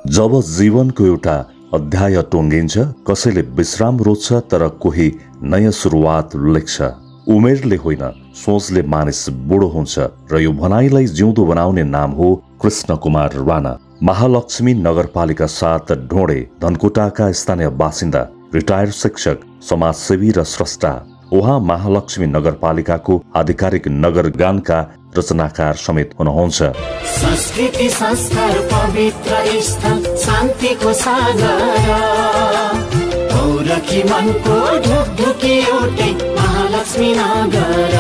जब जीवनको एउटा अध्याय टुङ्गिन्छ, कसैले विश्राम रोज्छ तर कोही नयाँ सुरुवात लेख्छ। उमेरले होइन, सोचले मानिस बुढो हुन्छ र यो भनाइलाई जिउँदो बनाउने नाम हो कृष्ण कुमार राणा। महालक्ष्मी नगरपालिका 7 ढोडे धनकुटाका स्थानीय बासिन्दा, रिटायर्ड शिक्षक, समाजसेवी र स्रष्टा। उहाँ महालक्ष्मी नगरपालिकाको आधिकारिक नगर गानका रचनाकार समेत हुनुहुन्छ। संस्कृति संस्कार पवित्र स्थल शान्तिको सागर औरकी मनको ढुकढुकी एउटै महालक्ष्मी नगर।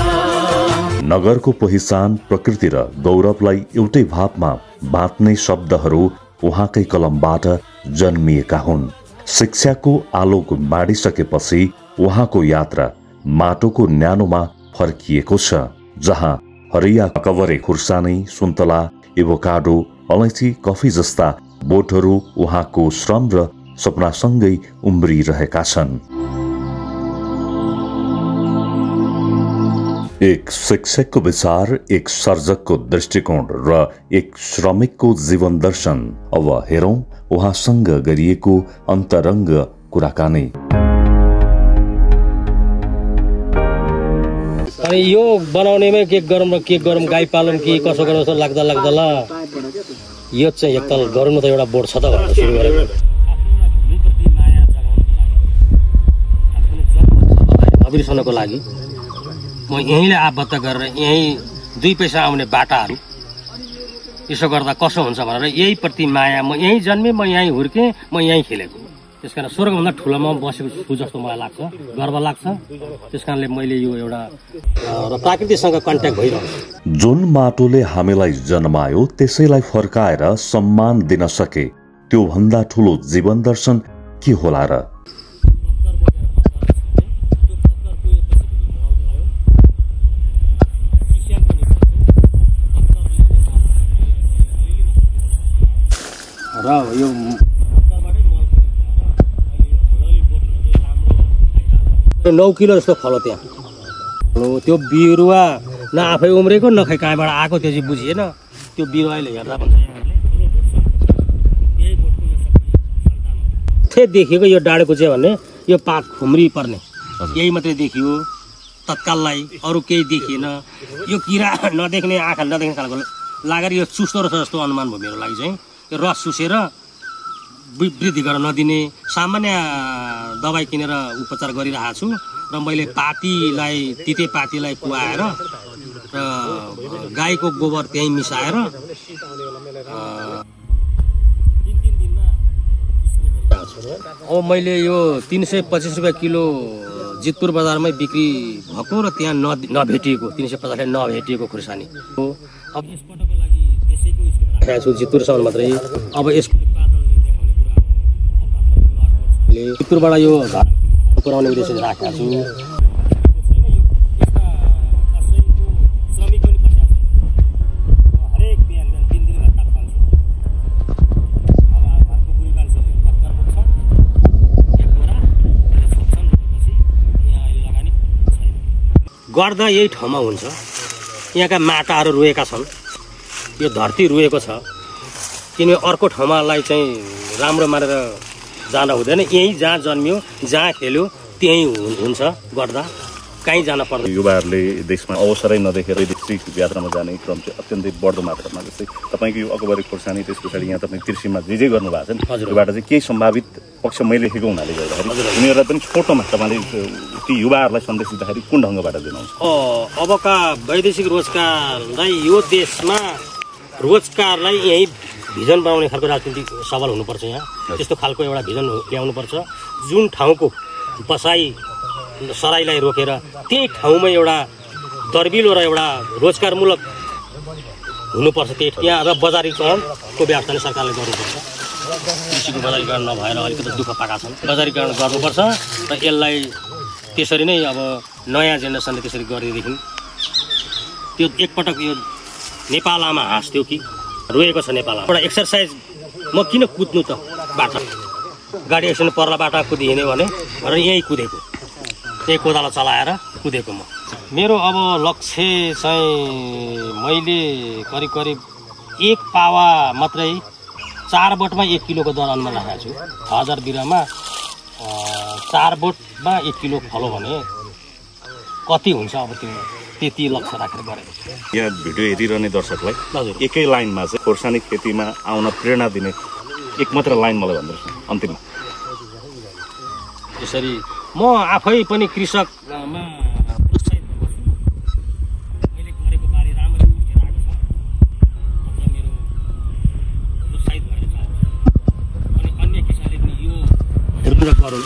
नगरको पहिचान, प्रकृति र गौरवलाई एउटै भावमा बाँध्ने शब्दहरू उहाँकै कलमबाट जन्मिएका हुन्। शिक्षाको आलोक बाँडिसकेपछि उहाँको यात्रा माटोको न्यानोमा फर्किएको छ, जहाँ हरिया कवरे खुर्सानी, सुन्तला, एभोकाडो, अलैँची, कफी जस्ता बोटहरू उहाँको श्रम र सपनासँगै उम्रिरहेका छन्। एक शिक्षकको विचार, एक सर्जकको दृष्टिकोण र एक श्रमिकको जीवन दर्शन। अब हेरौं उहाँसँग गरिएको अन्तरङ्ग कुराकानी। अनि यो बनाउनेमै के गरौँ गाई पालौँ कि कसो गरौँ जस्तो लाग्दा ल यो चाहिँ एकताल गरौँ न त, एउटा बोर्ड छ त भनेर सुरु गरेको। अभिसनको लागि म यहीँले आबद्ध गरेर यहीँ 2 पैसा आउने बाटाहरू यसो गर्दा कसो हुन्छ भनेर यही प्रति माया, म यहीँ जन्मेँ, म यहीँ हुर्केँ, म यहीँ खेलेको। त्यस कारण स्वर्गभन्दा ठुलोमा बसेको छु जस्तो मलाई लाग्छ, गर्व लाग्छ। त्यस कारणले मैले यो एउटा र प्रकृतिसँग कन्ट्याक्ट भइरहेको। जुन माटोले हामीलाई जन्मायो त्यसैलाई फर्काएर सम्मान दिन सके, त्यो भन्दा ठुलो जीवन दर्शन के होला र? र यो 9 किलो जस्तो फलो त्यहाँ। त्यो बिरुवा न आफै उम्रेको न खै कहाँबाट आएको त्यो चाहिँ बुझिएन। त्यो बिरुवाले हेर्दा देखिएको यो डाँडेको चाहिँ भन्ने यो पात खुम्री पर्ने यही मात्रै देखियो तत्काललाई, अरू केही देखिएन। यो किरा नदेख्ने, आँखा नदेख्ने खालको लागेर यो चुस्दो रहेछ जस्तो अनुमान भयो मेरो लागि चाहिँ। यो रस चुसेर वृद्धि गर्न नदिने सामान्य दबाई किनेर उपचार गरिरहेको छु र मैले तिते पातीलाई कुवाएर र गाईको गोबर त्यहीँ मिसाएर अब मैले यो 325 रुपियाँ किलो जितपुर बजारमै बिक्री भएको र त्यहाँ नभेटिएको 350 नभेटिएको खुर्सानी हो। अब यसपटकको लागि त्यसैको छु जितपुरसम्म मात्रै। अब यसको जितपुरबाट यो पुर्याउने उद्देश्य राखेको छु। गर्दा यही ठाउँमा हुन्छ। यहाँका माटाहरू रोएका छन्, यो धरती रोएको छ। किनभने अर्को ठाउँमालाई चाहिँ राम्रो मानेर जान हुँदैन। यहीँ जहाँ जन्मियो, जहाँ खेल्यो त्यहीँ हुन्छ। गर्दा कहीँ जान पर्दैन। युवाहरूले देशमा अवसरै नदेखेर वैदेशिक यात्रामा जाने क्रम चाहिँ अत्यन्तै बढ्दो मात्रामा। जस्तै तपाईँको यो अकबरी खुर्सानी, त्यस पछाडि यहाँ तपाईँ कृषिमा जे गर्नु भएको छ नि, योबाट चाहिँ केही सम्भावित पक्ष मैले लेखेको हुनाले गर्दाखेरि उनीहरूलाई पनि छोटोमा तपाईँले ती युवाहरूलाई सन्देश दिँदाखेरि कुन ढङ्गबाट दिनुहुन्छ? अबका वैदेशिक रोजगारलाई यो देशमा रोजगारलाई यही भिजन बनाउने खालको राजनीतिक सबल हुनुपर्छ। यहाँ त्यस्तो खालको एउटा भिजन ल्याउनुपर्छ। जुन ठाउँको बसाइ सराईलाई रोकेर त्यही ठाउँमा एउटा दर्बिलो र एउटा रोजगारमूलक हुनुपर्छ। त्यहाँ र बजारीकरणको व्यवस्था नै सरकारले गर्नुपर्छ। कृषिको बजारीकरण नभएर अलिकति दुःख पाएका छन्। बजारीकरण गर्नुपर्छ र यसलाई त्यसरी नै अब नयाँ जेनेरेसनले त्यसरी गरेदेखि त्यो एकपटक यो नेपालमा हाँस्थ्यो कि रोएको छ नेपालमा एउटा एक्सर्साइज। म किन कुद्नु त बाटो, गाडी एक्सिडेन्ट पर्ला बाटा कुदिने भने यहीँ कुदेको, त्यही कोदालो चलाएर कुदेको म। मेरो अब लक्ष्य चाहिँ मैले करिब 1 पावा मात्रै 4 बोटमा 1 किलोको दर अनुमान राखेको छु। 1000 बिरुवामा 4 बोटमा 1 किलो फल्यो भने कति हुन्छ अब त्यो त्यति लक्ष्य राखेर गरेको छु। यहाँ भिडियो हेरिरहने दर्शकलाई हजुर एकै लाइनमा चाहिँ खोर्सानी खेतीमा आउन प्रेरणा दिने एक मात्र लाइन मलाई भन्नुहोस् न अन्तिममा। यसरी म आफै पनि कृषकमा प्रोत्साहित भएको छु। मैले गरेको बारी राम्ररी हुर्केर आएको छ। अझ मेरो प्रोत्साहित भएर छ। अनि अन्य किसानले पनि यो हेर्नु र गरौँ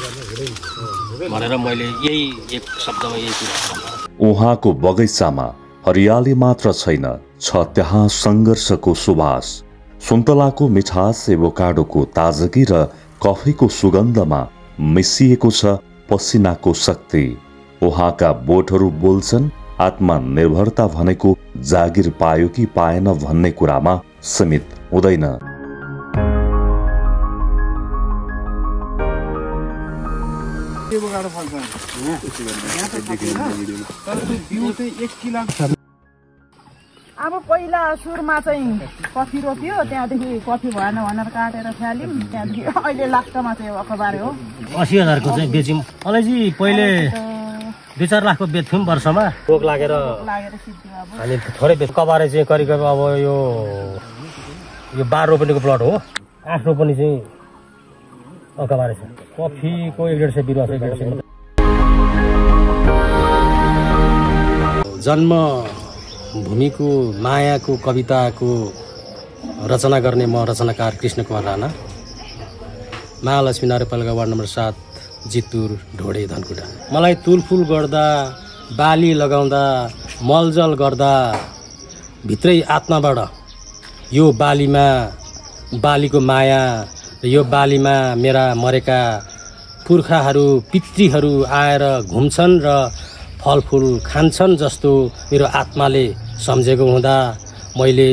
भनेर मैले यही एक शब्दमा यही कुरा भन्छु। उहाँको बगैँचामा हरियाली मात्र छैन, छ त्यहाँ सङ्घर्षको सुवास। सुन्तलाको मिठास, एभोकाडोको ताजगी र कफीको सुगन्धमा मिसिएको छ पसिनाको शक्ति। उहाँका बोटहरू बोल्छन्, आत्मनिर्भरता भनेको जागिर पायो कि पाएन भन्ने कुरामा सीमित हुँदैन। अब पहिला सुरुमा चाहिँ कफी रोप्यो, त्यहाँदेखि कफी भएन भनेर काटेर फ्याल्यौँ, त्यहाँदेखि अहिले लास्टमा चाहिँ अखबारे हो 80,000 को चाहिँ बेच्यौँ। अलैजी पहिले 2-4 लाखको बेच्थ्यौँ वर्षमा। रोग लागेर सिद्धि अब हामी थोरै बेच कबारे चाहिँ करिब अब यो 12 रोपनीको प्लट हो। 8 रोपनी चाहिँ अकबारे छ। कफीको 150 बिरुवा छ। 150 जन्म भूमिको मायाको कविताको रचना गर्ने म रचनाकार कृष्ण कुमार राणा, महालक्ष्मी नगरपालिका वार्ड नम्बर 7 जितपुर ढोडे धनकुटा। मलाई तुलफुल गर्दा, बाली लगाउँदा, मलजल गर्दा भित्रै आत्माबाट यो बालीमा बालीको माया र यो बालीमा मेरा मरेका पुर्खाहरू पितृहरू आएर घुम्छन् र फलफुल खान्छन् जस्तो मेरो आत्माले सम्झेको हुँदा मैले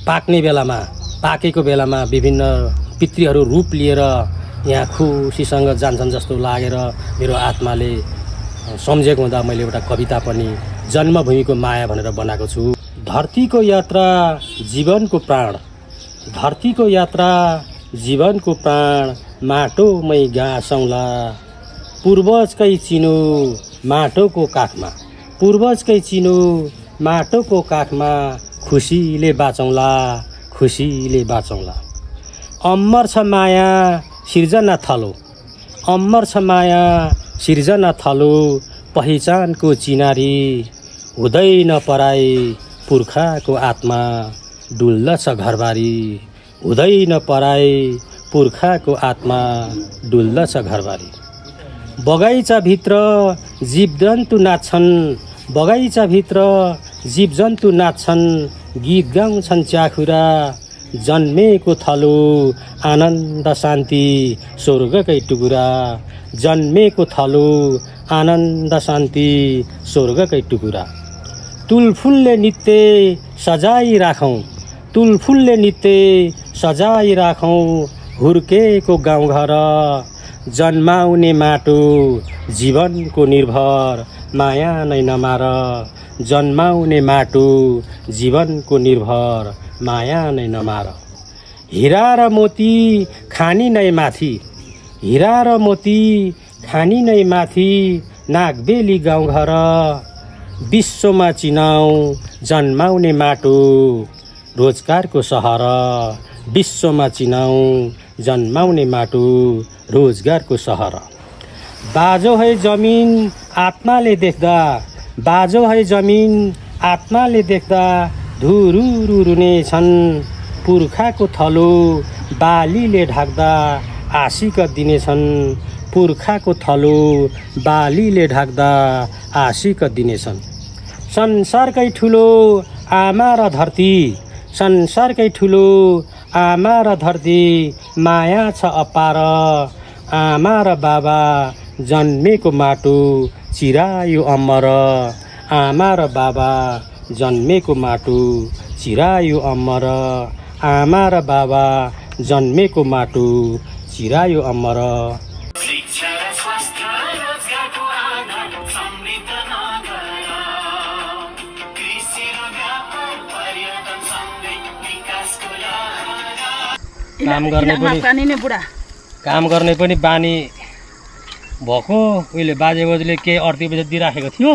पाकेको बेलामा विभिन्न पितृहरू रूप लिएर यहाँ खुसीसँग जान्छन् जस्तो लागेर मेरो आत्माले सम्झेको हुँदा मैले एउटा कविता पनि जन्मभूमिको माया भनेर बनाएको छु। धरतीको यात्रा जीवनको प्राण, धरतीको यात्रा जीवनको प्राण, माटोमै गाँसौँला पूर्वजकै चिनो माटोको काखमा, पूर्वजकै चिनो माटोको काखमा, खुसीले बाँचौँला, खुसीले बाँचौँला। अमर छ माया सिर्जना थलो, अमर छ माया सिर्जना थलो, पहिचानको चिनारी हुँदैन पराई, पुर्खाको आत्मा डुल्दछ घरबारी, हुँदैन पराई, पुर्खाको आत्मा डुल्दछ घरबारी। बगैँचाभित्र जीवजन्तु नाच्छन्, बगैँचाभित्र जीवजन्तु नाच्छन्, गीत गाउँछन् च्याखुरा, जन्मेको थलो आनन्द शान्ति स्वर्गकै टुकुरा, जन्मेको थलो आनन्द शान्ति स्वर्गकै टुकुरा। तुलफुलले नित्य सजाई राखौँ, तुलफुलले नित्य सजाई राखौँ, हुर्केको गाउँघर जन्माउने माटो जीवनको निर्भर, माया नै नमार, जन्माउने माटो जीवनको निर्भर, माया नै नमार। हिरा र मोती खानी नै माथि, हिरा र मोती खानी नै माथि, नागबेली गाउँघर विश्वमा चिनाऊ, जन्माउने माटो रोजगारको सहर, विश्वमा चिनाऊ, जन्माउने माटो रोजगारको सहर। बाजो है जमिन आत्माले देख्दा, बाजो है जमिन आत्माले देख्दा, धुरुरु रुनेछन्, पुर्खाको थलो बालीले ढाक्दा आशिक दिनेछन्, पुर्खाको थलो बालीले ढाक्दा आशिक दिनेछन्। संसारकै ठुलो आमा र धरती, संसारकै ठुलो आमा र धरती, माया छ अपार, आमा र बाबा जन्मेको माटो चिरायो अमर, आमा र बाबा जन्मेको माटो चिरायो अमर, आमा र बाबा जन्मेको माटो चिरायो अमर। शिक्षा र स्वास्थ्य रोजगारको आधार समृद्ध नगर, कृषि र व्यापार पर्यटन सँगै विकासको लहर। काम गर्ने पनि बानी भएको उहिले बाजे बोजूले केही अर्ती बजे दिइराखेको थियो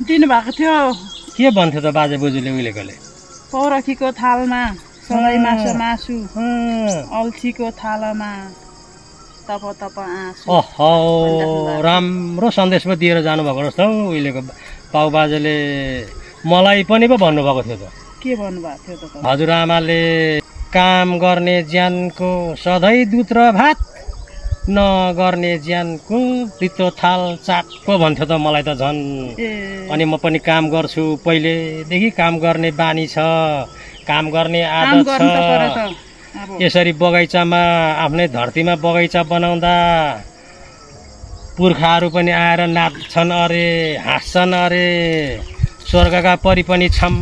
दिनुभएको थियो के भन्थ्यो त बाजे बोजूले उहिलेकोले पौरखीको थालमा सधैँ मासु अल्छीको थालमा तप आँसु ओहो राम्रो सन्देश पो दिएर जानुभएको रहेछ हौ उहिलेको बाउ बाजेले मलाई पनि पो भन्नुभएको थियो त के भन्नुभएको थियो त हजुरआमाले काम गर्ने ज्यानको सधैँ दुध र भात नगर्ने ज्यानको रित्तो थाल चाट पो भन्थ्यो त मलाई त झन् अनि म पनि काम गर्छु पहिलेदेखि काम गर्ने बानी छ काम गर्ने आदत छ यसरी बगैँचामा आफ्नै धरतीमा बगैँचा बनाउँदा पुर्खाहरू पनि आएर नाच्छन् अरे हाँस्छन् अरे स्वर्गका परी पनि छम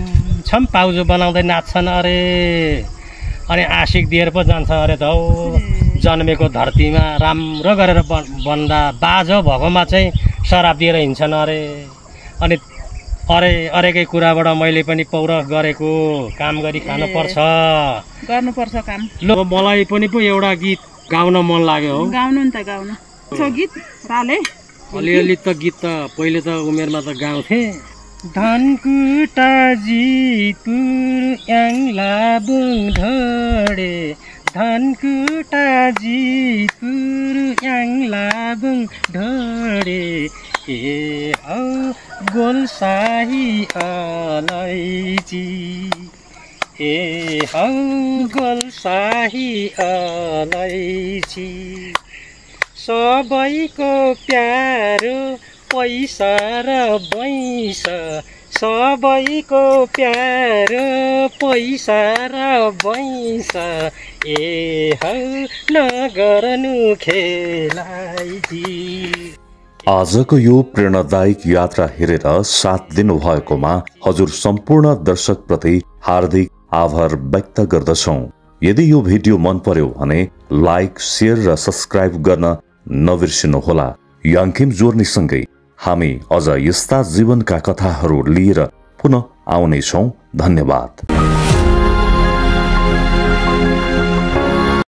छम पाउजो बनाउँदै नाच्छन् अरे अनि आशिक दिएर पो जान्छ अरे त हौ जन्मेको धरतीमा राम्रो गरेर बन्दा बाजो भएकोमा चाहिँ शराब दिएर हिँड्छन् अरे अनि अरेकै कुराबाट मैले पनि पौरख गरेको काम गरी खानुपर्छ गर्नुपर्छ काम ल मलाई पनि पो एउटा गीत गाउन मन लाग्यो हो गाउनु नि त गाउनु गीत राले अलिअलि त गीत त पहिले त उमेरमा त गाउँथे धनकुटा जितपुर याङलाबुङ ढोडे धनकुटा जितपुर याङलाबुङ ढोडे ए हौ गोलसाही अलैची ए हौ गोलसाही अलैची सबैको प्यारो पैसा र बैँस सबैको प्यारो पैसा र बैँस ए हौ नगर्नु खेलाइजी आजको यो प्रेरणादायक यात्रा हेरेर साथ दिनुभएकोमा हजुर सम्पूर्ण दर्शकप्रति हार्दिक आभार व्यक्त गर्दछौं। यदि यो भिडियो मन पर्यो भने लाइक, शेयर र सब्स्क्राइब गर्न नबिर्सिनुहोला। याङकिम जोर्नीसँगै हामी अझ यस्ता जीवनका कथाहरू लिएर पुनः आउनेछौं। धन्यवाद।